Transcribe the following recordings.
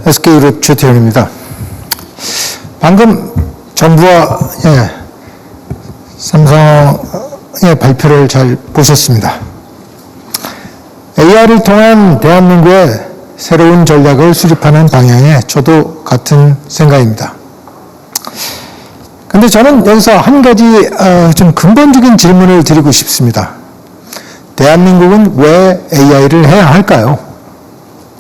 SK그룹 최태현입니다. 방금 정부와 삼성의 발표를 잘 보셨습니다. AI를 통한 대한민국의 새로운 전략을 수립하는 방향에 저도 같은 생각입니다. 근데 저는 여기서 한 가지 좀 근본적인 질문을 드리고 싶습니다. 대한민국은 왜 AI를 해야 할까요?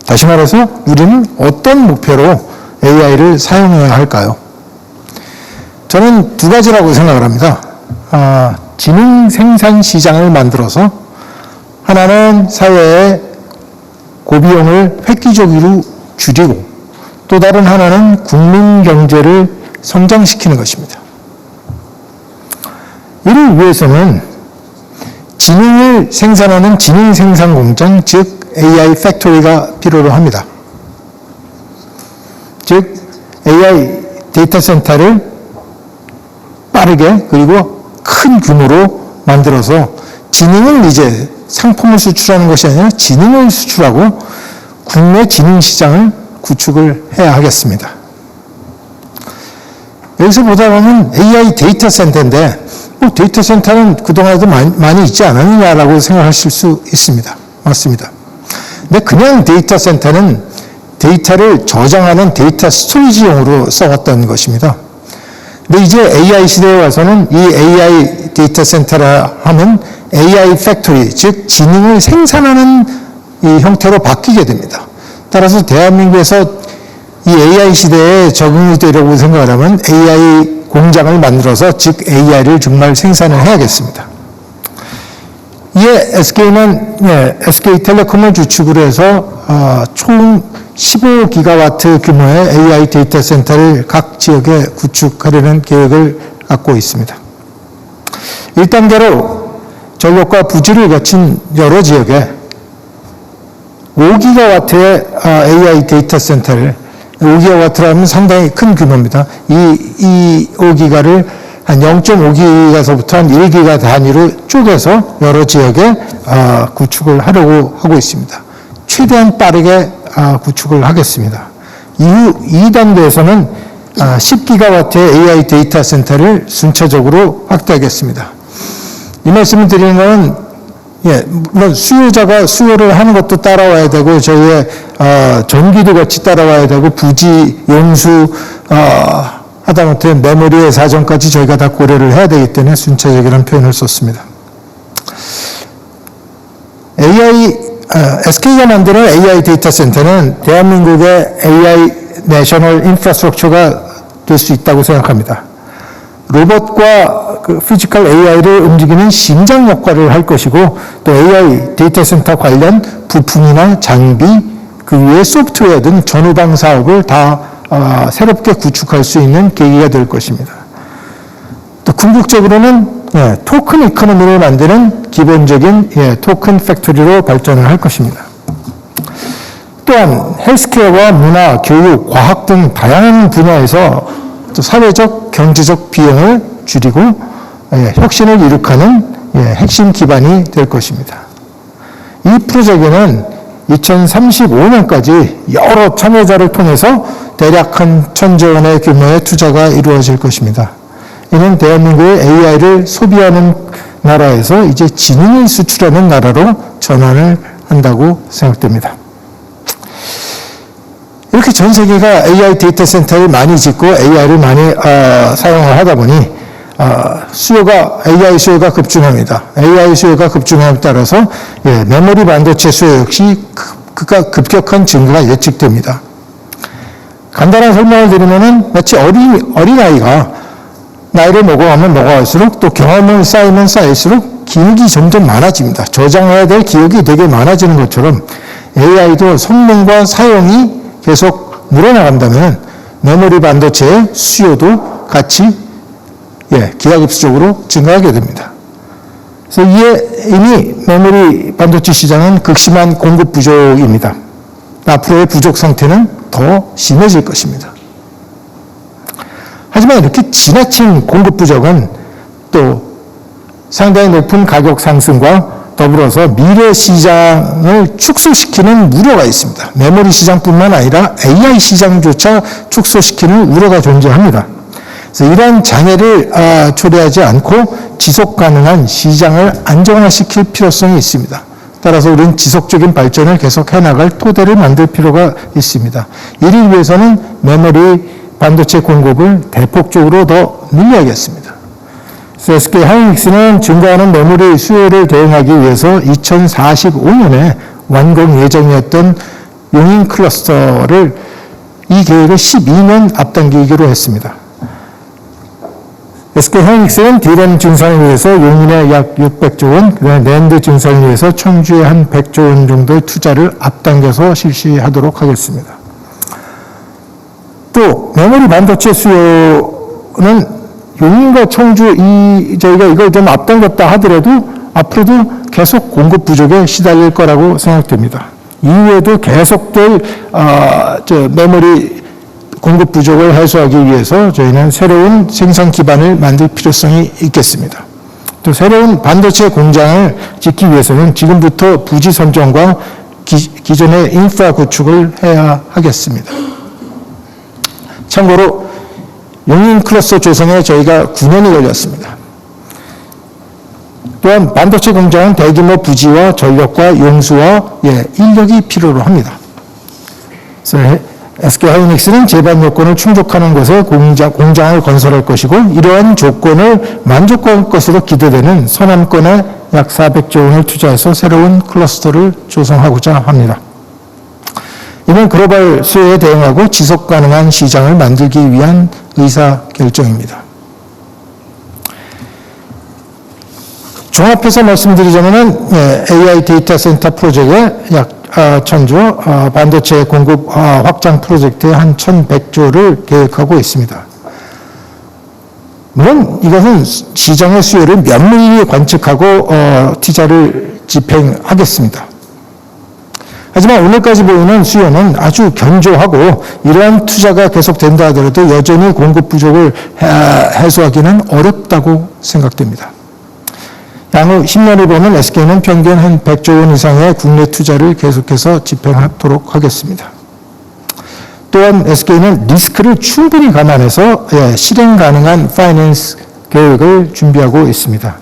다시 말해서 우리는 어떤 목표로 AI를 사용해야 할까요? 저는 두 가지라고 생각을 합니다. 지능 생산 시장을 만들어서 하나는 사회의 고비용을 획기적으로 줄이고 또 다른 하나는 국민 경제를 성장시키는 것입니다. 이를 위해서는 지능을 생산하는 지능 생산 공장, 즉 AI 팩토리가 필요로 합니다. 즉 AI 데이터 센터를 빠르게 그리고 큰 규모로 만들어서 지능을 이제 상품을 수출하는 것이 아니라 지능을 수출하고 국내 지능 시장을 구축을 해야 하겠습니다. 여기서 보다 보면 AI 데이터 센터인데 데이터 센터는 그동안에도 많이 있지 않았느냐라고 생각하실 수 있습니다. 맞습니다. 근데 그냥 데이터 센터는 데이터를 저장하는 데이터 스토리지용으로 써왔던 것입니다. 근데 이제 AI 시대에 와서는 이 AI 데이터 센터라 하면 AI 팩토리, 즉 지능을 생산하는 이 형태로 바뀌게 됩니다. 따라서 대한민국에서 이 AI 시대에 적응이 되려고 생각을 하면 AI 공장을 만들어서 즉 AI를 정말 생산을 해야겠습니다. 이에 SK는 SK텔레콤을 주축으로 해서 총 15기가와트 규모의 AI 데이터 센터를 각 지역에 구축하려는 계획을 갖고 있습니다. 1단계로 전력과 부지를 갖춘 여러 지역에 5기가와트의 AI 데이터 센터를 5기가와트라면 상당히 큰 규모입니다. 이 5기가를 한 0.5기가서부터 한 1기가 단위로 쪼개서 여러 지역에 구축을 하려고 하고 있습니다. 최대한 빠르게 구축을 하겠습니다. 이후 2단계에서는 10기가와트의 AI 데이터 센터를 순차적으로 확대하겠습니다. 이 말씀을 드리는 것은 물론 수요자가 수요를 하는 것도 따라와야 되고 저희의 전기도 같이 따라와야 되고 부지, 용수, 하다못해 메모리의 사정까지 저희가 다 고려를 해야 되기 때문에 순차적이라는 표현을 썼습니다. SK가 만드는 AI 데이터 센터는 대한민국의 AI 내셔널 인프라스트럭처가 될 수 있다고 생각합니다. 로봇과 피지컬 AI를 움직이는 심장 역할을 할 것이고 또 AI 데이터 센터 관련 부품이나 장비, 그 외에 소프트웨어 등 전후방 사업을 다 새롭게 구축할 수 있는 계기가 될 것입니다. 또 궁극적으로는 토큰 이코노미를 만드는 기본적인 토큰 팩토리로 발전을 할 것입니다. 또한 헬스케어와 문화, 교육, 과학 등 다양한 분야에서 또 사회적, 경제적 비용을 줄이고 혁신을 이룩하는 핵심 기반이 될 것입니다. 이 프로젝트는 2035년까지 여러 참여자를 통해서 대략 한 1,000조 원의 규모의 투자가 이루어질 것입니다. 이는 대한민국의 AI를 소비하는 나라에서 이제 지능을 수출하는 나라로 전환을 한다고 생각됩니다. 이렇게 전 세계가 AI 데이터 센터를 많이 짓고 AI를 많이 사용을 하다 보니 AI 수요가 급증합니다. AI 수요가 급증함에 따라서 메모리 반도체 수요 역시 급격한 증가가 예측됩니다. 간단한 설명을 드리면은 마치 어린아이가 나이를 먹어가면 먹어갈수록 또 경험을 쌓이면 쌓일수록 기억이 점점 많아집니다. 저장해야 될 기억이 되게 많아지는 것처럼 AI도 성능과 사용이 계속 늘어나간다면 메모리 반도체의 수요도 같이 기하급수적으로 증가하게 됩니다. 그래서 이미 메모리 반도체 시장은 극심한 공급 부족입니다. 앞으로의 부족 상태는 더 심해질 것입니다. 하지만 이렇게 지나친 공급 부족은 또 상당히 높은 가격 상승과 더불어서 미래 시장을 축소시키는 우려가 있습니다. 메모리 시장뿐만 아니라 AI 시장조차 축소시키는 우려가 존재합니다. 그래서 이러한 장애를 초래하지 않고 지속 가능한 시장을 안정화시킬 필요성이 있습니다. 따라서 우리는 지속적인 발전을 계속 해나갈 토대를 만들 필요가 있습니다. 이를 위해서는 메모리 반도체 공급을 대폭적으로 더 늘려야겠습니다. SK 하이닉스는 증가하는 메모리 수요를 대응하기 위해서 2045년에 완공 예정이었던 용인 클러스터를 이 계획을 12년 앞당기기로 했습니다. SK 하이닉스는 DRAM 증산을 위해서 용인에 약 600조 원, 그다음에 낸드 증산을 위해서 청주에 한 100조 원 정도의 투자를 앞당겨서 실시하도록 하겠습니다. 또 메모리 반도체 수요는 용인과 청주 저희가 이걸 좀 앞당겼다 하더라도 앞으로도 계속 공급 부족에 시달릴 거라고 생각됩니다. 이후에도 계속될 메모리 공급 부족을 해소하기 위해서 저희는 새로운 생산 기반을 만들 필요성이 있겠습니다. 또 새로운 반도체 공장을 짓기 위해서는 지금부터 부지 선정과 기존의 인프라 구축을 해야 하겠습니다. 참고로 용인 클러스터 조성에 저희가 9년이 걸렸습니다. 또한 반도체 공장은 대규모 부지와 전력과 용수와 인력이 필요로 합니다. 그래서 SK 하이닉스는 제반 요건을 충족하는 곳에 공장을 건설할 것이고 이러한 조건을 만족할 것으로 기대되는 서남권에 약 400조 원을 투자해서 새로운 클러스터를 조성하고자 합니다. 이는 글로벌 수요에 대응하고 지속 가능한 시장을 만들기 위한 의사결정입니다. 종합해서 말씀드리자면 AI 데이터 센터 프로젝트에 약 1000조, 반도체 공급 확장 프로젝트에 한 1100조를 계획하고 있습니다. 물론 이것은 시장의 수요를 면밀히 관측하고 투자를 집행하겠습니다. 하지만 오늘까지 보이는 수요는 아주 견조하고 이러한 투자가 계속된다 하더라도 여전히 공급 부족을 해소하기는 어렵다고 생각됩니다. 향후 10년을 보면 SK는 평균 한 100조 원 이상의 국내 투자를 계속해서 집행하도록 하겠습니다. 또한 SK는 리스크를 충분히 감안해서 실행 가능한 파이낸스 계획을 준비하고 있습니다.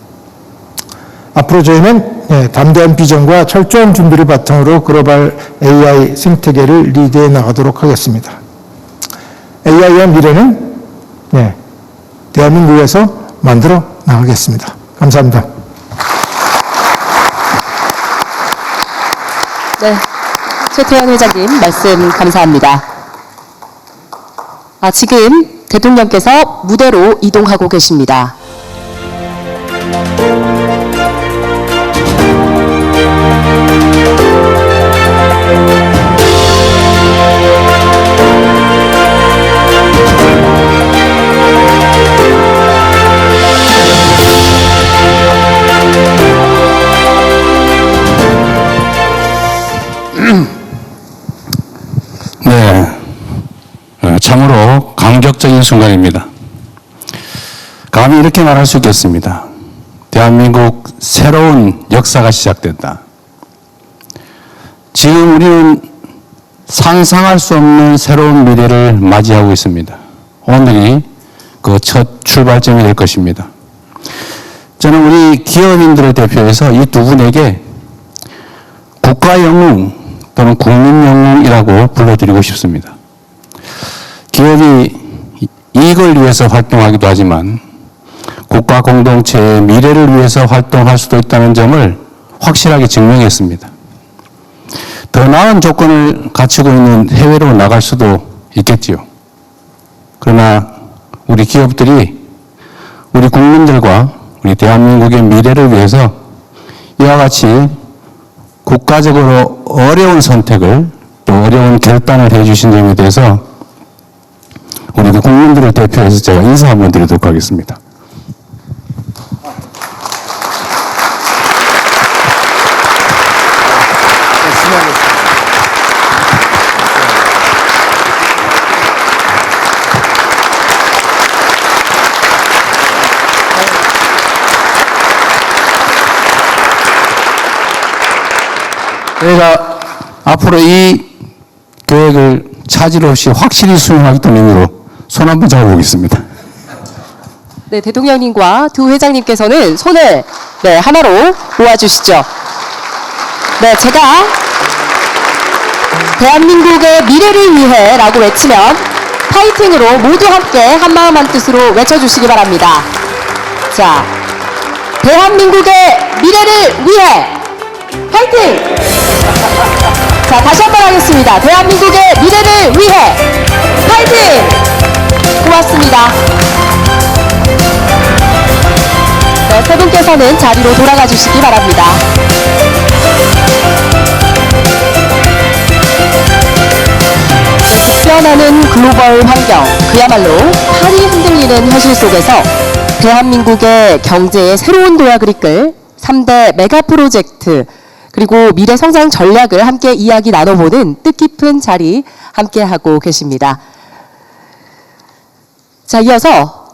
앞으로 저희는 담대한 비전과 철저한 준비를 바탕으로 글로벌 AI 생태계를 리드해 나가도록 하겠습니다. AI의 미래는 대한민국에서 만들어 나가겠습니다. 감사합니다. 네, 최태원 회장님 말씀 감사합니다. 지금 대통령께서 무대로 이동하고 계십니다. 참으로 감격적인 순간입니다. 감히 이렇게 말할 수 있겠습니다. 대한민국 새로운 역사가 시작된다. 지금 우리는 상상할 수 없는 새로운 미래를 맞이하고 있습니다. 오늘이 그 첫 출발점이 될 것입니다. 저는 우리 기업인들을 대표해서 이 두 분에게 국가 영웅 또는 국민 영웅이라고 불러드리고 싶습니다. 기업이 이익을 위해서 활동하기도 하지만 국가 공동체의 미래를 위해서 활동할 수도 있다는 점을 확실하게 증명했습니다. 더 나은 조건을 갖추고 있는 해외로 나갈 수도 있겠지요. 그러나 우리 기업들이 우리 국민들과 우리 대한민국의 미래를 위해서 이와 같이 국가적으로 어려운 선택을 또 어려운 결단을 해주신 점에 대해서 우리 국민들을 대표해서 제가 인사 한번 드리도록 하겠습니다. 저희가 앞으로 이 계획을 차질 없이 확실히 수행하겠다는 의미로 손 한번 잡아보겠습니다. 네, 대통령님과 두 회장님께서는 손을 네, 하나로 모아주시죠. 네, 제가 대한민국의 미래를 위해 라고 외치면 파이팅으로 모두 함께 한마음 한뜻으로 외쳐주시기 바랍니다. 자, 대한민국의 미래를 위해 파이팅! 자, 다시 한번 하겠습니다. 대한민국의 미래를 위해 파이팅! 고맙습니다. 네, 세 분께서는 자리로 돌아가 주시기 바랍니다. 급변하는 글로벌 환경, 그야말로 판이 흔들리는 현실 속에서 대한민국의 경제의 새로운 도약을 이끌 3대 메가 프로젝트 그리고 미래 성장 전략을 함께 이야기 나눠보는 뜻깊은 자리 함께하고 계십니다. 자, 이어서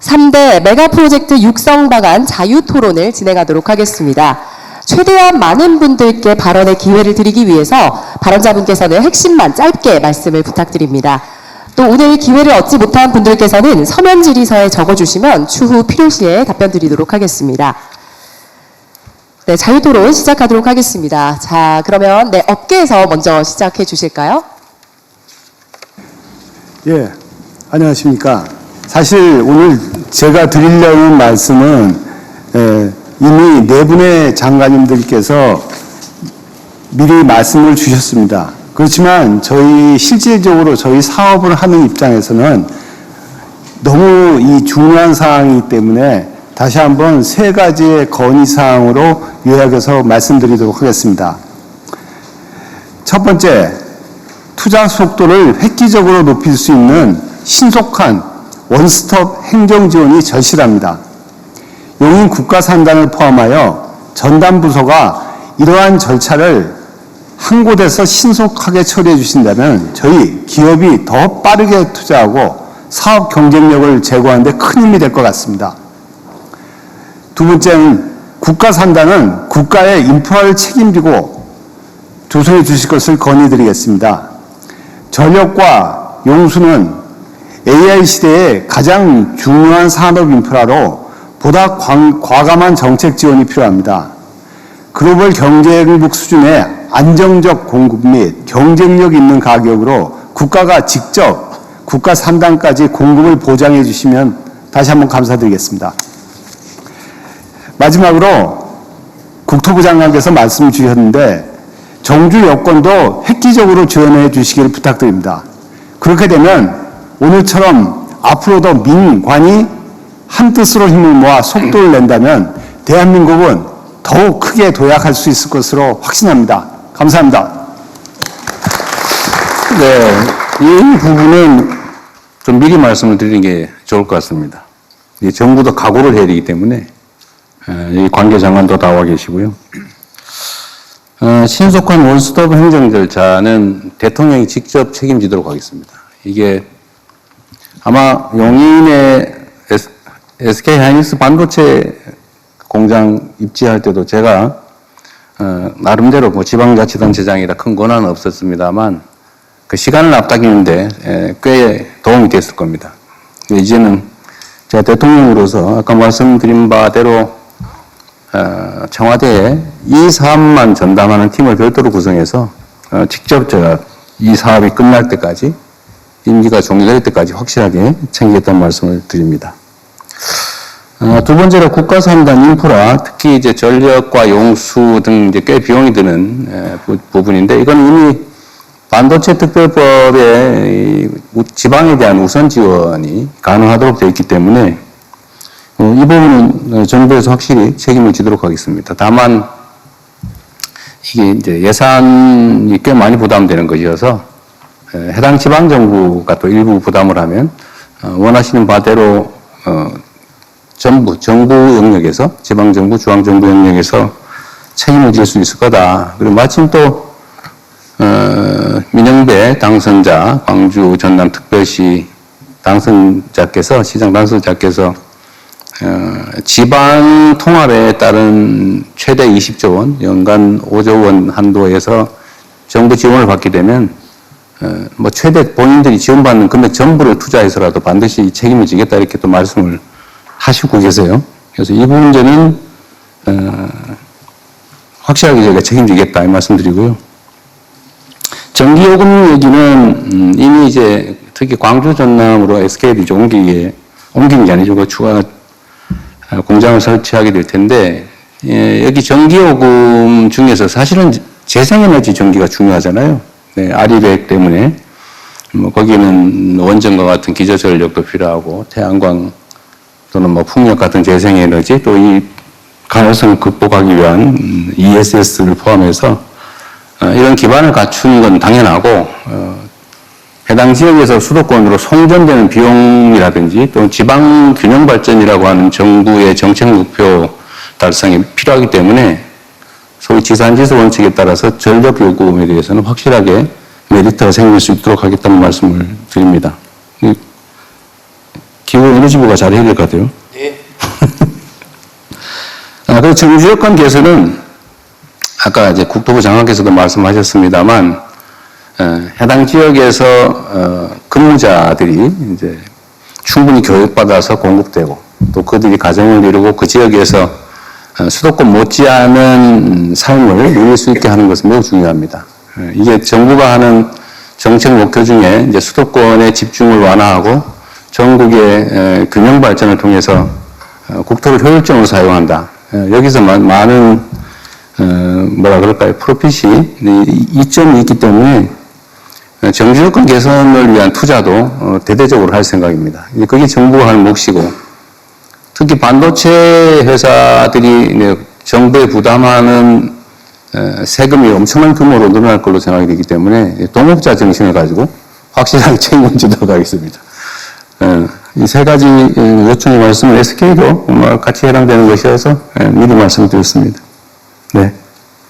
3대 메가 프로젝트 육성 방안 자유 토론을 진행하도록 하겠습니다. 최대한 많은 분들께 발언의 기회를 드리기 위해서 발언자분께서는 핵심만 짧게 말씀을 부탁드립니다. 또 오늘 기회를 얻지 못한 분들께서는 서면 질의서에 적어주시면 추후 필요시에 답변 드리도록 하겠습니다. 네, 자유 토론 시작하도록 하겠습니다. 자, 그러면 네, 업계에서 먼저 시작해 주실까요? 예, 안녕하십니까. 사실 오늘 제가 드리려는 말씀은 이미 네 분의 장관님들께서 미리 말씀을 주셨습니다. 그렇지만 저희 실질적으로 저희 사업을 하는 입장에서는 너무 이 중요한 사항이기 때문에 다시 한번 세 가지의 건의사항으로 요약해서 말씀드리도록 하겠습니다. 첫 번째, 투자 속도를 획기적으로 높일 수 있는 신속한 원스톱 행정지원이 절실합니다. 용인 국가산단을 포함하여 전담부서가 이러한 절차를 한 곳에서 신속하게 처리해 주신다면 저희 기업이 더 빠르게 투자하고 사업 경쟁력을 제고하는 데 큰 힘이 될 것 같습니다. 두 번째는 국가산단은 국가의 인프라를 책임지고 조성해 주실 것을 건의드리겠습니다. 전력과 용수는 AI 시대의 가장 중요한 산업 인프라로 보다 과감한 정책 지원이 필요합니다. 글로벌 경쟁국 수준의 안정적 공급 및 경쟁력 있는 가격으로 국가가 직접 국가 산단까지 공급을 보장해 주시면 다시 한번 감사드리겠습니다. 마지막으로 국토부 장관께서 말씀 주셨는데 정주 여건도 획기적으로 지원해 주시기를 부탁드립니다. 그렇게 되면 오늘처럼 앞으로도 민관이 한 뜻으로 힘을 모아 속도를 낸다면 대한민국은 더욱 크게 도약할 수 있을 것으로 확신합니다. 감사합니다. 네, 이 부분은 좀 미리 말씀을 드리는 게 좋을 것 같습니다. 이 정부도 각오를 해야 되기 때문에 이 관계 장관도 나와 계시고요. 신속한 원스톱 행정 절차는 대통령이 직접 책임지도록 하겠습니다. 이게 아마 용인의 SK 하이닉스 반도체 공장 입지할 때도 제가 나름대로 뭐 지방자치단체장이라 큰 권한은 없었습니다만 그 시간을 앞당기는데 꽤 도움이 됐을 겁니다. 이제는 제가 대통령으로서 아까 말씀드린 바대로 청와대에 이 사업만 전담하는 팀을 별도로 구성해서 직접 제가 이 사업이 끝날 때까지 임기가 종료될 때까지 확실하게 챙기겠다는 말씀을 드립니다. 두 번째로 국가산단 인프라, 특히 이제 전력과 용수 등 이제 꽤 비용이 드는 부분인데 이건 이미 반도체 특별법에 지방에 대한 우선 지원이 가능하도록 되어 있기 때문에 이 부분은 정부에서 확실히 책임을 지도록 하겠습니다. 다만 이게 이제 예산이 꽤 많이 부담되는 것이어서 해당 지방 정부가 또 일부 부담을 하면 원하시는 바대로 정부 영역에서 지방정부, 중앙정부 영역에서 책임을 질 수 있을 거다. 그리고 마침 또 민영배 당선자, 광주 전남특별시 당선자께서 시장 당선자께서 지방 통합에 따른 최대 20조 원, 연간 5조 원 한도에서 정부 지원을 받게 되면 뭐 최대 본인들이 지원받는 금액 전부를 투자해서라도 반드시 책임을 지겠다 이렇게 또 말씀을 하시고 계세요. 그래서 이 부분 저는 확실하게 저희가 책임지겠다 이 말씀드리고요. 전기요금 얘기는 이미 이제 특히 광주 전남으로 SK도 이제 옮기는 게 아니죠. 그 추가 공장을 설치하게 될 텐데, 여기 전기요금 중에서 사실은 재생에너지 전기가 중요하잖아요. 네, 아리백 때문에. 뭐, 거기는 원전과 같은 기저전력도 필요하고, 태양광 또는 뭐 풍력 같은 재생에너지, 또 이 가능성을 극복하기 위한 ESS를 포함해서 이런 기반을 갖추는 건 당연하고, 해당 지역에서 수도권으로 송전되는 비용이라든지 또 지방 균형 발전이라고 하는 정부의 정책 목표 달성이 필요하기 때문에 소위 지산지수 원칙에 따라서 전력 요금에 대해서는 확실하게 메리트가 생길 수 있도록 하겠다는 말씀을 드립니다. 기후에너지부가 잘 해야 될 것 같아요. 네. 그 정주 여건 개선은 아까 이제 국토부 장관께서도 말씀하셨습니다만 해당 지역에서 근무자들이 이제 충분히 교육받아서 공급되고 또 그들이 가정을 이루고 그 지역에서 수도권 못지않은 삶을 누릴 수 있게 하는 것은 매우 중요합니다. 이게 정부가 하는 정책 목표 중에 이제 수도권의 집중을 완화하고 전국의 균형 발전을 통해서 국토를 효율적으로 사용한다. 여기서 많은 뭐라 그럴까요? 프로핏이 이점이 있기 때문에 정주 여건 개선을 위한 투자도 대대적으로 할 생각입니다. 그게 정부가 하는 몫이고, 특히 반도체 회사들이 정부에 부담하는 세금이 엄청난 규모로 늘어날 걸로 생각이 되기 때문에 동업자 정신을 가지고 확실하게 책임을 지도록 하겠습니다. 이 세 가지 요청의 말씀은 SK도 같이 해당되는 것이어서 미리 말씀드렸습니다. 네.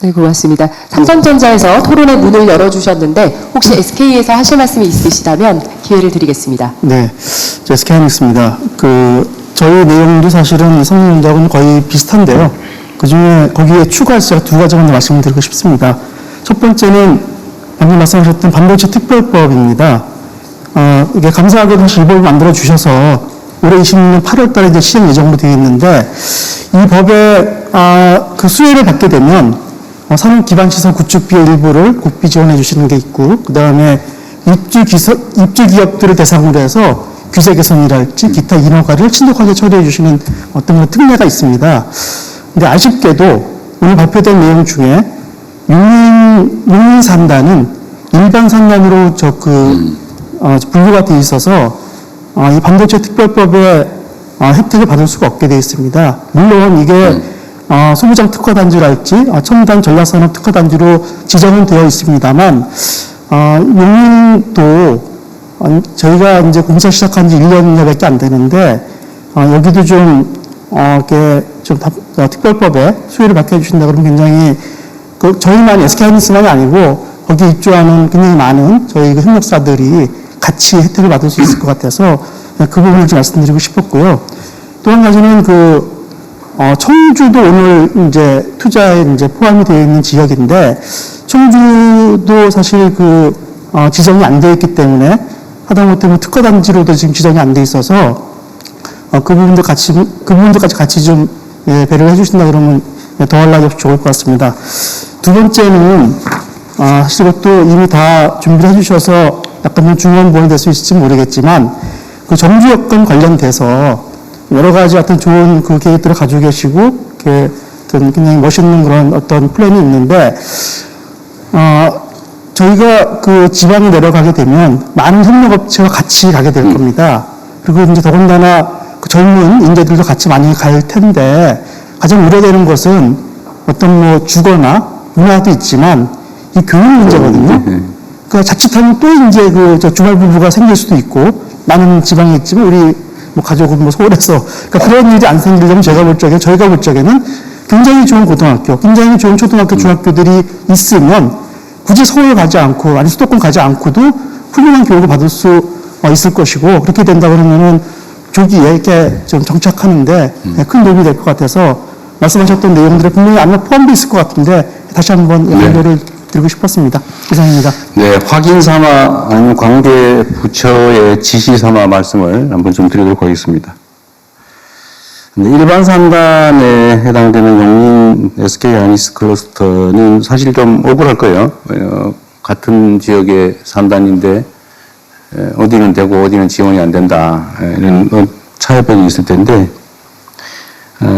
네, 고맙습니다. 삼성전자에서 토론의 문을 열어주셨는데 혹시 SK에서 하실 말씀이 있으시다면 기회를 드리겠습니다. 네, 저 SK하이닉스입니다. 저희 내용도 사실은 삼성전자하고는 거의 비슷한데요. 그중에 거기에 추가해서 제가 두 가지 정도 말씀을 드리고 싶습니다. 첫 번째는 방금 말씀하셨던 반도체 특별법입니다. 이게 감사하게도 사실 이 법을 만들어 주셔서 올해 26년 8월 달에 이제 시행 예정으로 되어 있는데 이 법에 그 수혜를 받게 되면 산업 기반 시설 구축비의 일부를 국비 지원해 주시는 게 있고, 그 다음에 입주 기업들을 대상으로 해서 규제 개선이랄지 기타 인허가를 신속하게 처리해 주시는 어떤 그런 특례가 있습니다. 근데 아쉽게도 오늘 발표된 내용 중에 육린 산단은 일반 산단으로 분류가 되어 있어서 이 반도체 특별법의 혜택을 받을 수가 없게 되어 있습니다. 물론 이게 소부장 특화단지랄지 첨단 전략산업 특화단지로 지정은 되어 있습니다만 용인도 저희가 이제 공사 시작한 지 1년여밖에 안 되는데 여기도 특별법에 수혜를 받게 해주신다 그러면 굉장히 저희만 SK하이닉스만이 아니고 거기 입주하는 굉장히 많은 저희 협력사들이 같이 혜택을 받을 수 있을 것 같아서 그 부분을 좀 말씀드리고 싶었고요. 또 한 가지는 청주도 오늘 이제 투자에 이제 포함이 되어 있는 지역인데, 청주도 사실 지정이 안 되어 있기 때문에 하다못해 특허단지로도 지금 지정이 안 돼 있어서, 그 부분까지 같이 좀 배려를 해주신다 그러면 더할 나위 없이 좋을 것 같습니다. 두 번째는, 사실 이것도 이미 다 준비를 해주셔서 약간 좀 중요한 부분이 될 수 있을지 모르겠지만, 정주 여건 관련돼서 여러 가지 어떤 좋은 계획들을 가지고 계시고, 굉장히 멋있는 그런 어떤 플랜이 있는데, 저희가 지방에 내려가게 되면 많은 협력업체와 같이 가게 될 겁니다. 그리고 이제 더군다나 젊은 인재들도 같이 많이 갈 텐데, 가장 우려되는 것은 어떤 주거나 문화도 있지만, 이 교육 문제거든요. 자칫하면 또 이제 주말 부부가 생길 수도 있고, 나는 지방에 있지만 우리 가족은 서울에서, 그런 일이 안 생기려면 저희가 볼 적에는 굉장히 좋은 고등학교, 굉장히 좋은 초등학교, 중학교들이 있으면 굳이 서울 가지 않고, 아니 수도권 가지 않고도 훌륭한 교육을 받을 수 있을 것이고, 그렇게 된다 그러면은 조기에 이렇게 좀 정착하는데 큰 도움이 될 것 같아서 말씀하셨던 내용들에 분명히 아마 포함되어 있을 것 같은데 다시 한번 연결을 드리고 싶었습니다. 이상입니다. 네, 확인 삼아 아니면 관계 부처의 지시 삼아 말씀을 한번 좀 드리도록 하겠습니다. 일반 산단에 해당되는 용인 SK 하이닉스 클러스터는 사실 좀 억울할 거예요. 같은 지역의 산단인데 어디는 되고 어디는 지원이 안 된다. 이런 차이점이 있을 텐데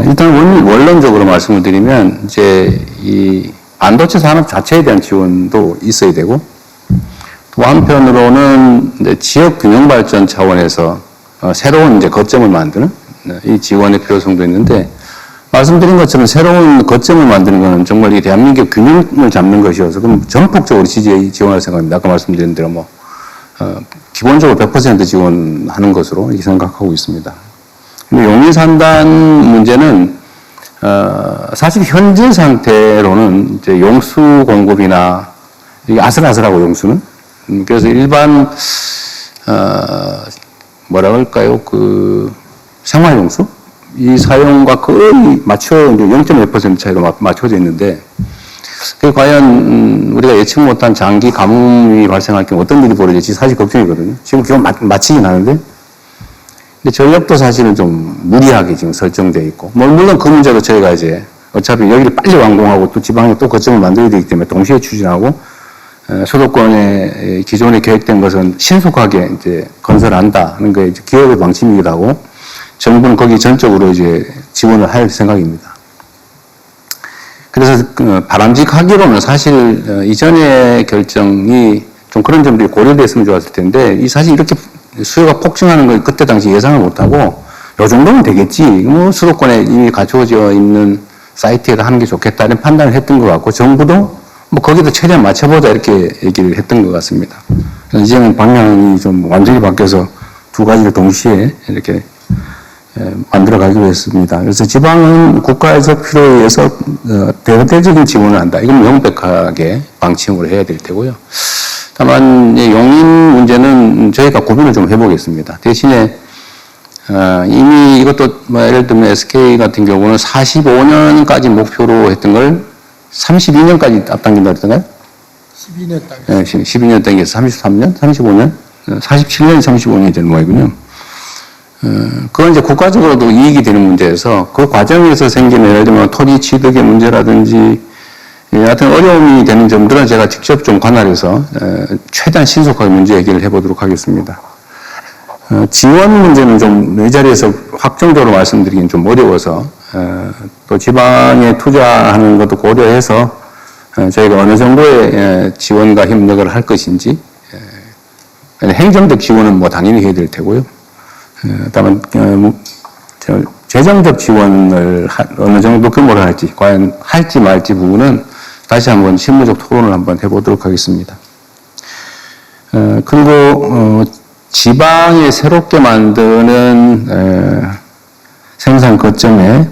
일단 원론적으로 말씀을 드리면 이제 이 반도체 산업 자체에 대한 지원도 있어야 되고 또 한편으로는 이제 지역 균형 발전 차원에서 새로운 이제 거점을 만드는 이 지원의 필요성도 있는데 말씀드린 것처럼 새로운 거점을 만드는 것은 정말 이 대한민국 균형을 잡는 것이어서 그럼 전폭적으로 지원할 생각입니다. 아까 말씀드린 대로 기본적으로 100% 지원하는 것으로 이렇게 생각하고 있습니다. 근데 용인 산단 문제는 사실 현재 상태로는 이제 용수 공급이나 이게 아슬아슬하고 용수는 그래서 일반 뭐라 그럴까요? 그 생활용수 이 사용과 거의 맞춰 이제 0.1% 차이로 맞춰져 있는데 그 과연 우리가 예측 못한 장기 가뭄이 발생할 경우 어떤 일이 벌어질지 사실 걱정이거든요. 지금 기온 맞히긴 하는데 근데 전력도 사실은 좀 무리하게 지금 설정되어 있고 물론 그 문제도 저희가 이제 어차피 여기를 빨리 완공하고 또 지방에 또 거점을 만들어야 되기 때문에 동시에 추진하고 수도권에 기존에 계획된 것은 신속하게 이제 건설한다는 게 이제 기업의 방침이기도 하고 정부는 거기 전적으로 이제 지원을 할 생각입니다. 그래서 바람직하기로는 사실 이전의 결정이 좀 그런 점들이 고려됐으면 좋았을 텐데 이 사실 이렇게 수요가 폭증하는 걸 그때 당시 예상을 못하고 요 정도면 되겠지. 뭐 수도권에 이미 갖추어져 있는 사이트에다 하는 게 좋겠다는 판단을 했던 것 같고 정부도 뭐 거기도 최대한 맞춰보자 이렇게 얘기를 했던 것 같습니다. 이제는 방향이 좀 완전히 바뀌어서 두 가지를 동시에 이렇게 만들어 가기로 했습니다. 그래서 지방은 국가에서 필요에 의해서 대대적인 지원을 한다. 이건 명백하게 방침으로 해야 될 테고요. 다만 용인 문제는 저희가 고민을 좀 해보겠습니다. 대신에 이미 이것도 뭐 예를 들면 SK 같은 경우는 45년까지 목표로 했던 걸 32년까지 앞당긴다 그랬던가요? 12년 땅. 네, 12년 당겨서 33년, 35년, 47년이 35년이 되는 모양이군요. 그건 이제 국가적으로도 이익이 되는 문제여서 그 과정에서 생기는 예를 들면 토지 취득의 문제라든지 하여튼 어려움이 되는 점들은 제가 직접 좀 관할해서 최대한 신속하게 문제 해결을 해보도록 하겠습니다. 지원 문제는 좀 이 자리에서 확정적으로 말씀드리긴 좀 어려워서 또 지방에 투자하는 것도 고려해서 저희가 어느 정도의 지원과 협력을 할 것인지 행정적 지원은 뭐 당연히 해야 될 테고요. 다만 재정적 지원을 어느 정도 규모로 할지 과연 할지 말지 부분은 다시 한번 실무적 토론을 한번 해보도록 하겠습니다. 그리고 지방에 새롭게 만드는 생산 거점에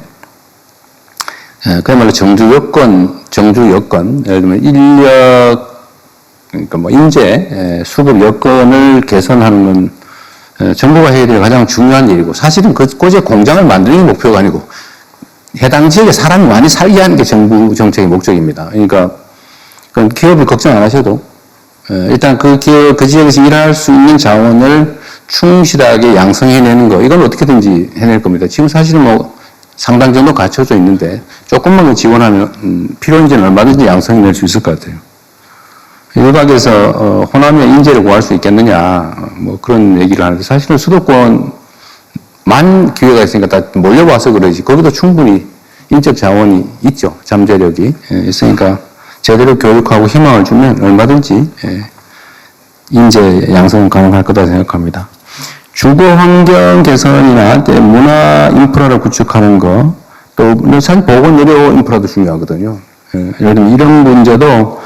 그야말로 정주 여건, 예를 들면 인력, 그러니까 뭐 인재, 수급 여건을 개선하는 건 정부가 해야 될 가장 중요한 일이고 사실은 그곳에 공장을 만드는 게 목표가 아니고 해당 지역에 사람이 많이 살게 하는 게 정부 정책의 목적입니다. 그러니까 기업을 걱정 안 하셔도 일단 그 지역에서 일할 수 있는 자원을 충실하게 양성해내는 거 이건 어떻게든지 해낼 겁니다. 지금 사실은 뭐 상당 정도 갖춰져 있는데 조금만 지원하면 필요 인재는 얼마든지 양성해낼 수 있을 것 같아요. 일각에서 호남에 인재를 구할 수 있겠느냐 뭐 그런 얘기를 하는데 사실은 수도권만 기회가 있으니까 다 몰려와서 그러지 거기도 충분히 인적 자원이 있죠. 잠재력이 있으니까 제대로 교육하고 희망을 주면 얼마든지 인재 양성 가능할 거다 생각합니다. 주거 환경 개선이나 문화 인프라를 구축하는 거, 또 사실 보건 의료 인프라도 중요하거든요. 예를 들면 이런 문제도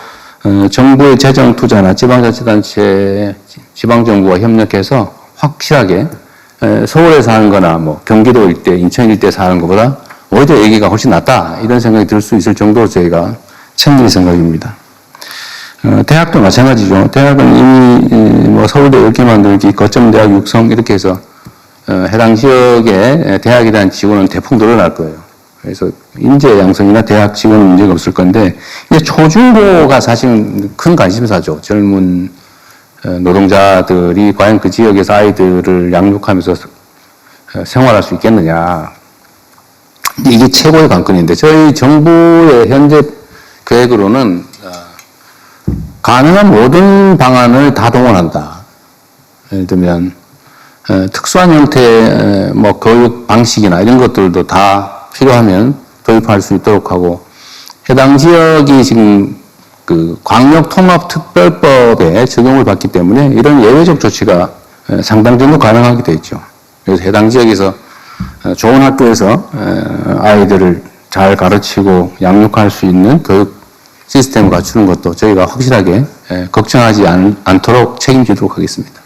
정부의 재정 투자나 지방자치단체, 지방정부와 협력해서 확실하게 서울에 사는 거나 뭐 경기도 일대, 인천 일대 사는 것보다 오히려 얘기가 훨씬 낫다 이런 생각이 들 수 있을 정도로 저희가 챙길 생각입니다. 대학도 마찬가지죠. 대학은 이미 뭐 서울대 10개 만들기, 거점 대학 육성 이렇게 해서 해당 지역의 대학에 대한 지원은 대폭 늘어날 거예요. 그래서 인재 양성이나 대학 지원은 문제가 없을 건데, 이제 초중고가 사실 큰 관심사죠. 젊은 노동자들이 과연 그 지역에서 아이들을 양육하면서 생활할 수 있겠느냐. 이게 최고의 관건인데, 저희 정부의 현재 계획으로는 가능한 모든 방안을 다 동원한다. 예를 들면 특수한 형태의 뭐 교육 방식이나 이런 것들도 다 필요하면 도입할 수 있도록 하고, 해당 지역이 지금 그 광역통합특별법에 적용을 받기 때문에 이런 예외적 조치가 상당 정도 가능하게 되어 있죠. 그래서 해당 지역에서 좋은 학교에서 아이들을 잘 가르치고 양육할 수 있는 교육 시스템을 갖추는 것도 저희가 확실하게 걱정하지 않도록 책임지도록 하겠습니다.